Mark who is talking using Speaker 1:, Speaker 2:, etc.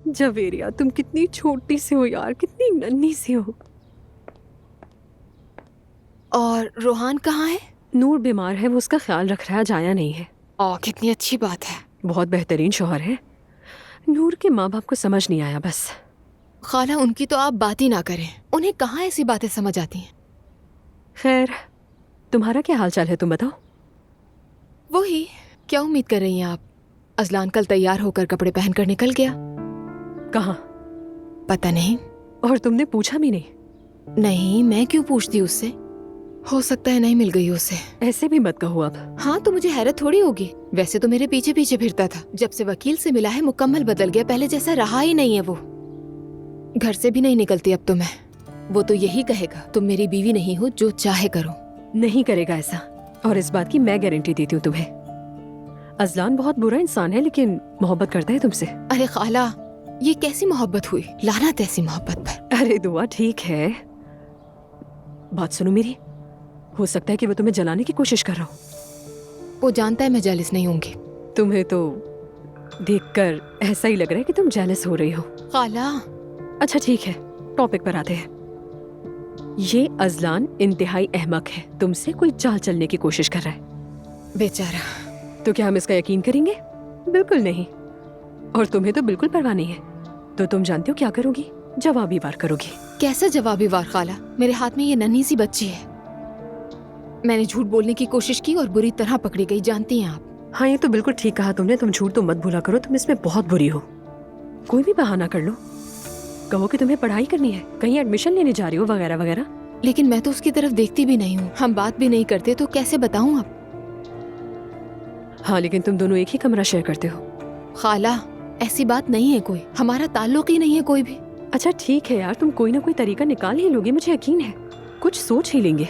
Speaker 1: जवेरिया, तुम कितनी छोटी सी हो यार, कितनी नन्ही सी हो।
Speaker 2: और रोहान कहाँ है?
Speaker 1: नूर बीमार है, वो उसका ख्याल रख रहा है, जाया नहीं है।
Speaker 2: कितनी अच्छी बात है।
Speaker 1: बहुत बेहतरीन शौहर है। नूर के माँ बाप को समझ नहीं आया बस।
Speaker 2: खाला, उनकी तो आप बात ही ना करें, उन्हें कहाँ ऐसी बातें समझ आती हैं।
Speaker 1: खैर, तुम्हारा क्या हाल चाल है, तुम बताओ।
Speaker 2: वही, क्या उम्मीद कर रही हैं आप? अजलान कल तैयार होकर कपड़े पहनकर निकल गया।
Speaker 1: कहाँ?
Speaker 2: पता नहीं।
Speaker 1: और तुमने पूछा भी नहीं?
Speaker 2: नहीं, मैं क्यों पूछती उससे, हो सकता है नहीं मिल गई उसे।
Speaker 1: ऐसे भी मत कहो अब।
Speaker 2: हाँ, तो मुझे हैरत थोड़ी होगी, वैसे तो मेरे पीछे पीछे फिरता था। जब से वकील से मिला है मुकम्मल बदल गया, पहले जैसा रहा ही नहीं है वो। घर से भी नहीं निकलती अब तो मैं। वो तो यही कहेगा तुम मेरी बीवी नहीं हो, जो चाहे करो।
Speaker 1: नहीं करेगा ऐसा, और इस बात की मैं गारंटी देती हूँ तुम्हें। अजलान बहुत बुरा इंसान है, लेकिन मोहब्बत करता है तुमसे।
Speaker 2: अरे खाला, ये कैसी मोहब्बत हुई, लानत ऐसी मोहब्बत पर।
Speaker 1: अरे दुआ, ठीक है, बात सुनो मेरी। हो सकता है कि वो तुम्हें जलाने की कोशिश कर रहा हो।
Speaker 2: वो जानता है मैं जेलस नहीं होंगी।
Speaker 1: तुम्हें तो देखकर ऐसा ही लग रहा है कि तुम जेलस हो रही हो।
Speaker 2: खाला,
Speaker 1: अच्छा ठीक है, टॉपिक पर आते हैं। ये अजलान इंतहाई अहमक है, तुमसे कोई चाल चलने की कोशिश कर रहा है।
Speaker 2: बेचारा।
Speaker 1: तो क्या हम इसका यकीन करेंगे? बिल्कुल नहीं। और तुम्हें तो बिल्कुल परवाह नहीं है। तो तुम जानते हो क्या करोगी? जवाबी वार करोगी।
Speaker 2: कैसा जवाबी वार खाला? मेरे हाथ में ये नन्ही सी बच्ची है। मैंने झूठ बोलने की कोशिश की और बुरी तरह पकड़ी गई, जानती हैं आप।
Speaker 1: हाँ, ये तो बिल्कुल ठीक कहा तुमने। तुम झूठ तो मत भूला करो, तुम इसमें बहुत बुरी हो। कोई भी बहाना कर लो, कहो कि तुम्हें पढ़ाई करनी है, कहीं एडमिशन लेने जा रही हो, वगैरह वगैरह।
Speaker 2: लेकिन मैं तो उसकी तरफ देखती भी नहीं हूँ, हम बात भी नहीं करते, तो कैसे बताऊँ अब?
Speaker 1: हाँ, लेकिन तुम दोनों एक ही कमरा शेयर करते हो।
Speaker 2: खाला, ऐसी बात नहीं है कोई, हमारा ताल्लुक ही नहीं है कोई भी।
Speaker 1: अच्छा ठीक है यार, तुम कोई ना कोई तरीका निकाल ही लोगे, मुझे यकीन है। कुछ सोच ही लेंगे।